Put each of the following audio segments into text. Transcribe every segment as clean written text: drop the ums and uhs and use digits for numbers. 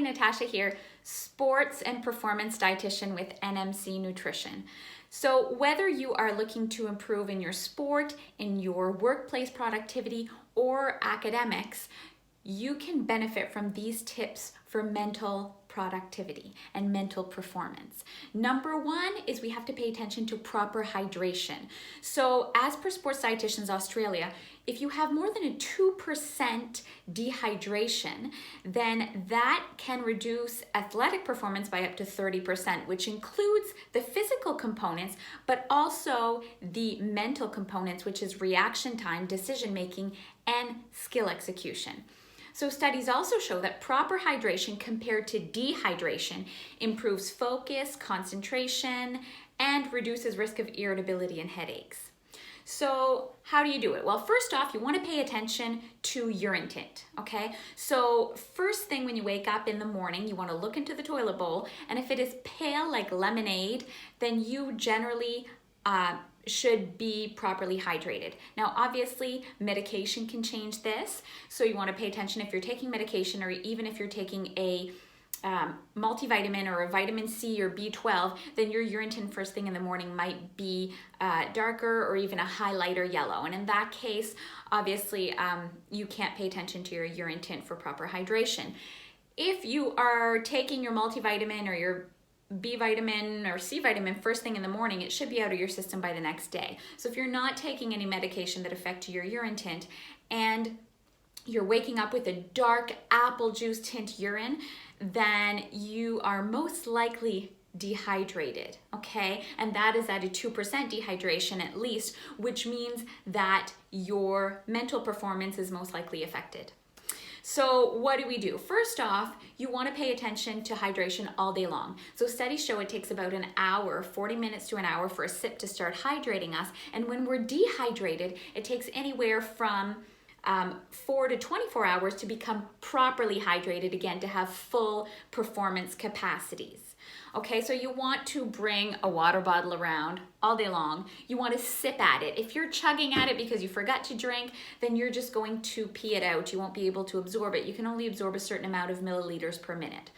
Natasha here, sports and performance dietitian with NMC Nutrition. So whether you are looking to improve in your sport, in your workplace productivity, or academics, you can benefit from these tips for mental productivity and mental performance. Number one is we have to pay attention to proper hydration. So as per Sports Dietitians Australia, if you have more than a 2% dehydration, then that can reduce athletic performance by up to 30%, which includes the physical components, but also the mental components, which is reaction time, decision making, and skill execution. So studies also show that proper hydration compared to dehydration improves focus, concentration, and reduces risk of irritability and headaches. So how do you do it? Well, first off, you want to pay attention to urine tint, okay? So first thing when you wake up in the morning, you want to look into the toilet bowl, and if it is pale like lemonade, then you generally should be properly hydrated. Now, obviously, medication can change this, so you want to pay attention if you're taking medication or even if you're taking a multivitamin or a vitamin C or B12, then your urine tint first thing in the morning might be darker or even a highlighter yellow. And in that case, obviously, you can't pay attention to your urine tint for proper hydration. If you are taking your multivitamin or your B vitamin or C vitamin first thing in the morning, it should be out of your system by the next day. So if you're not taking any medication that affect your urine tint and you're waking up with a dark apple juice tint urine, then you are most likely dehydrated, okay? And that is at a 2% dehydration at least, which means that your mental performance is most likely affected. So what do we do? First off, you want to pay attention to hydration all day long. So studies show it takes about an hour, 40 minutes to an hour for a sip to start hydrating us. And when we're dehydrated, it takes anywhere from 4 to 24 hours to become properly hydrated again, to have full performance capacities. Okay, so you want to bring a water bottle around all day long. You want to sip at it. If you're chugging at it because you forgot to drink, then you're just going to pee it out. You won't be able to absorb it. You can only absorb a certain amount of milliliters per minute.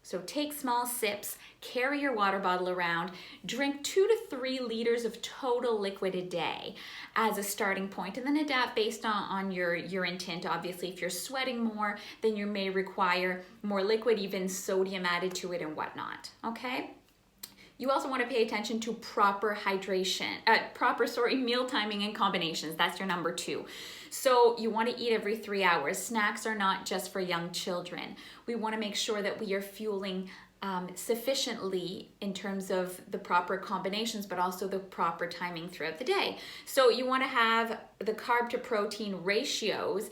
So take small sips, carry your water bottle around, drink 2 to 3 liters of total liquid a day as a starting point, and then adapt based on your urine tint. Obviously, if you're sweating more, then you may require more liquid, even sodium added to it and whatnot, okay? You also want to pay attention to proper hydration, meal timing and combinations. That's your number 2. So you want to eat every 3 hours. Snacks are not just for young children. We want to make sure that we are fueling sufficiently in terms of the proper combinations, but also the proper timing throughout the day. So you want to have the carb to protein ratios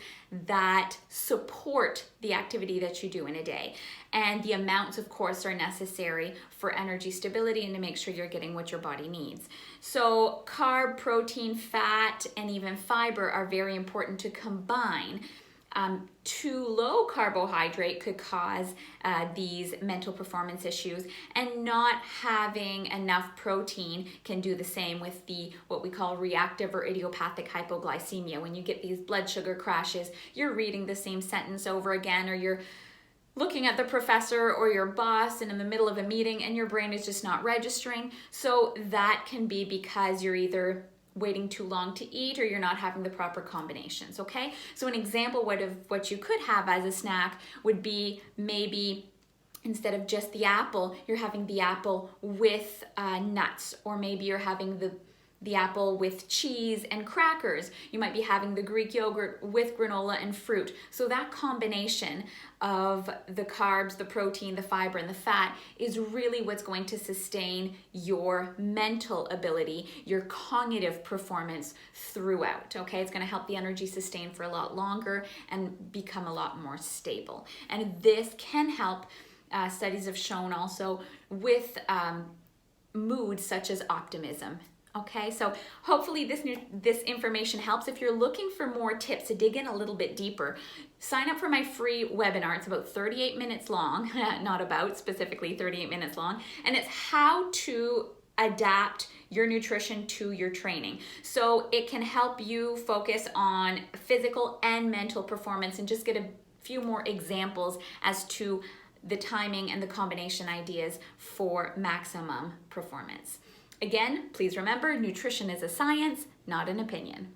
that support the activity that you do in a day. And the amounts, of course, are necessary for energy stability and to make sure you're getting what your body needs. So carb, protein, fat, and even fiber are very important to combine. Too low carbohydrate could cause these mental performance issues, and not having enough protein can do the same with what we call reactive or idiopathic hypoglycemia. When you get these blood sugar crashes, you're reading the same sentence over again, or you're looking at the professor or your boss and in the middle of a meeting and your brain is just not registering. So that can be because you're either waiting too long to eat or you're not having the proper combinations, okay? So an example what you could have as a snack would be maybe instead of just the apple, you're having the apple with nuts, or maybe you're having the apple with cheese and crackers. You might be having the Greek yogurt with granola and fruit. So that combination of the carbs, the protein, the fiber, and the fat is really what's going to sustain your mental ability, your cognitive performance throughout, okay? It's gonna help the energy sustain for a lot longer and become a lot more stable. And this can help, studies have shown also, with moods such as optimism. Okay, so hopefully this information helps. If you're looking for more tips to dig in a little bit deeper, sign up for my free webinar. It's about 38 minutes long, not about, specifically 38 minutes long, and it's how to adapt your nutrition to your training. So it can help you focus on physical and mental performance and just get a few more examples as to the timing and the combination ideas for maximum performance. Again, please remember, nutrition is a science, not an opinion.